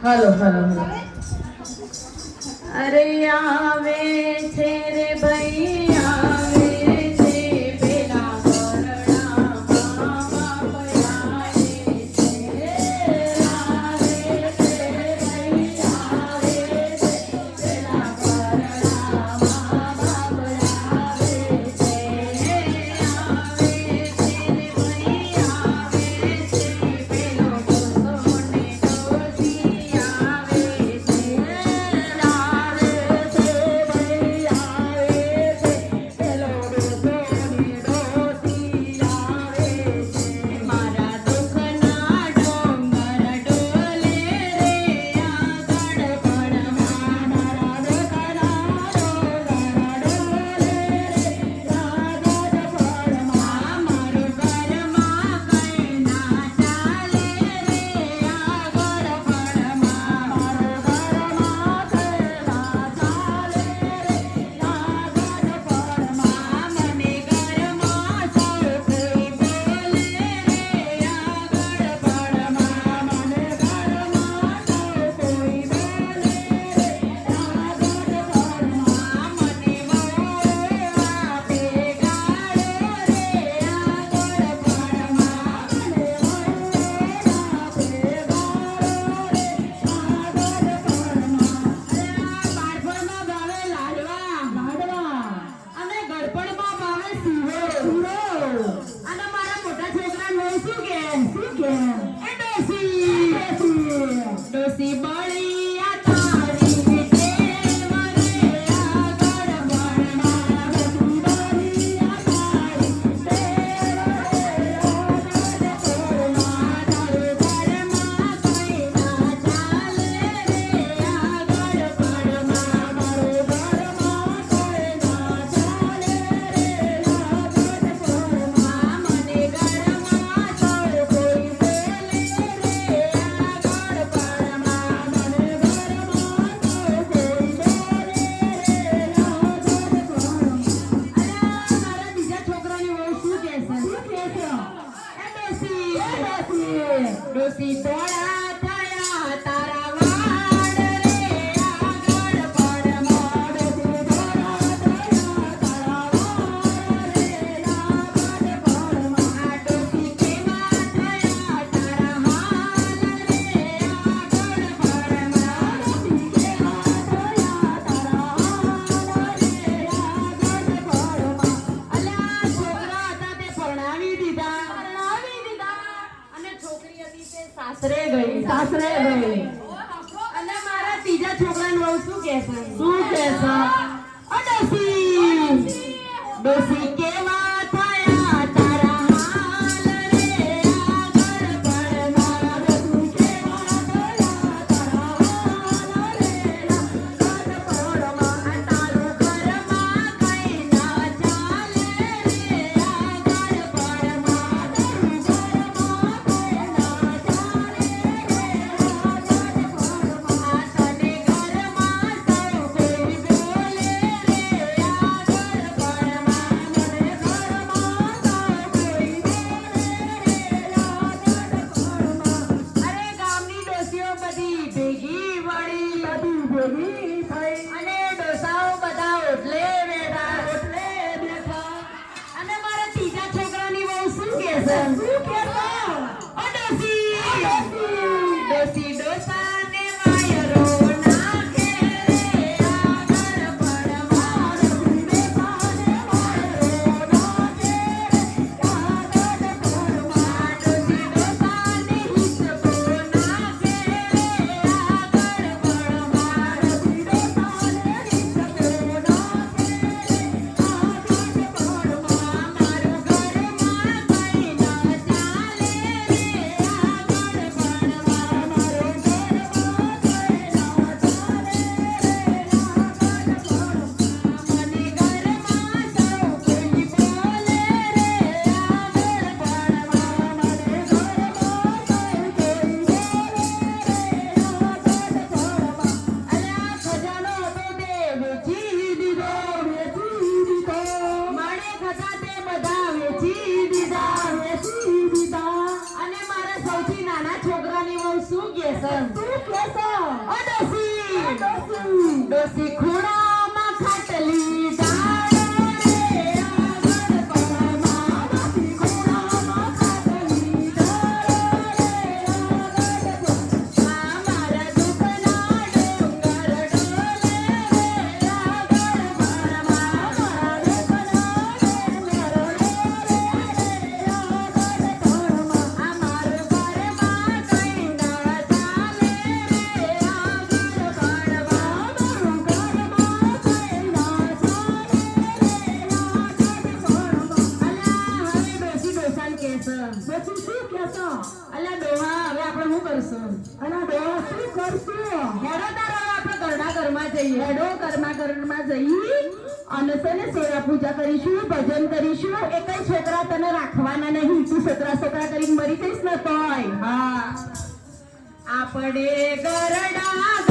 હાલો હાલો હાલો. અરે આવે છે રે ભાઈ આવે છે પેલા ઘરડામાં બાપ આવે છે. આવે છે ભાઈ આવે છે પેલા ઘરડામાં બાપ આવે છે. આવે છે રે ભાઈ આવે છે પેલો ડોસોને ડોસી આવે છે. આવે છે ભાઈ આવે છે પેલો ડોસોને ડોસી આવે છે. મારા દુઃખના ડોંગર ડોલે રે આગળ પડમાં મારા દુઃખના ડોંગર ડોલે રે આગળ પડમાં મારું ઘરમાં કઈ ના ચાલે રે આગળ પડમાં મારું ઘરમાં કઈ ના ચાલે રે આગળ પડમાં મને ઘરમાં સૌ કોઈ બોલે રે આગળ પડમાં મને ઘરમાં સૌ કોઈ બોલે રે આગળ પડમાં મને વહુ આપે ગાળો રે આગળ પડમાં મને વહુ આપે ગાળો રે આગળ પડમાં. બાળપણમાં ભાવે લાડવા લાડવા અને ગળપણમાં ભાવે શીરો શીરો. અને મારા મોટા છોકરાને વહુ શું કે એ ડોસી ડોસી બળિયા તારી ટેવ રે આગળ પડમાં ડોસી બળિયા તારી ટેવ રે આગળ પડમાં તારું ઘરમાં કઈ ના ચાલે રે આગળ પડમાં મારું ઘરમાં કઈ ના ચાલે રે આગળ પડમાં મને ઘરમાં સૌ કોઈ બોલે રે આગળ પડમાં મને ઘરમાં સૌ કોઈ બોલે રે આગળ પડમાં. અરે મારા બીજા છોકરાની વહુ શું કહેશે એ ડોસી તોળા થયા તારા વાડ રે આગળ પડમાં ડોસી તોળા થયા તારા વાડ રે આગળ પડમાં આ ડોસી કેવા થયા તારા હાલ રે આગળ પડમાં ડોસી કેવા થયા તારા હાલ રે આગળ પડમાં. અલ્યા છોકરા હતા તે પરણાવી દીધા અને છોકરી હતી તે સાસરે ગઈ અને મારા ત્રીજા છોકરાને વહુ શું કહેશે ડોસી કેવા થયા તારા હાલ રે આગળ પડમાં ડોસી કેવા થયા તારા હાલ રે આગળ પડમાં આ તારું ઘરમાં કઈ ના ચાલે રે આગળ પડમાં તારું ઘરમાં કઈ ના ચાલે રે આગળ પડમાં આ તને ઘરમાં સૌ કોઈ બોલે રે આગળ પડમાં મને ઘરમાં કેસ તું કેસ ઓ ડોસી ડોસી ડોસી ખૂણામાં ખાટલી ડાળો રે આગળ પડમાં ડોસી ખૂણામાં ખાટલી ડાળો રે આગળ પડમાં મારા દુઃખના ડુંગર ડોલે રે આગળ પડમાં મારા દુઃખના ડુંગર ડોલે રે આગળ પડમાં આ મારું ઘરમાં કઈ ના ચાલે રે આગળ પડમાં મારું ઘરમાં કઈ ના ચાલે રે આગળ પડમાં અલા હવે ડોસી ડોસાને કેસ પછી શું કેસ અલા ડોહા હવે આપણે શું કરશું અને ડોહા શું કરશું હેડો તાર હવે આપણે ઘરના ઘરમાં જઈએ હેડો ઘરમાં જઈ અને છે ને સેવા પૂજા કરીશું ભજન કરીશું એ કઈ છોકરા તને રાખવાના નહીં તું છોકરા કરીને મરી જઈશ ને તોય હા આપણે ગરડા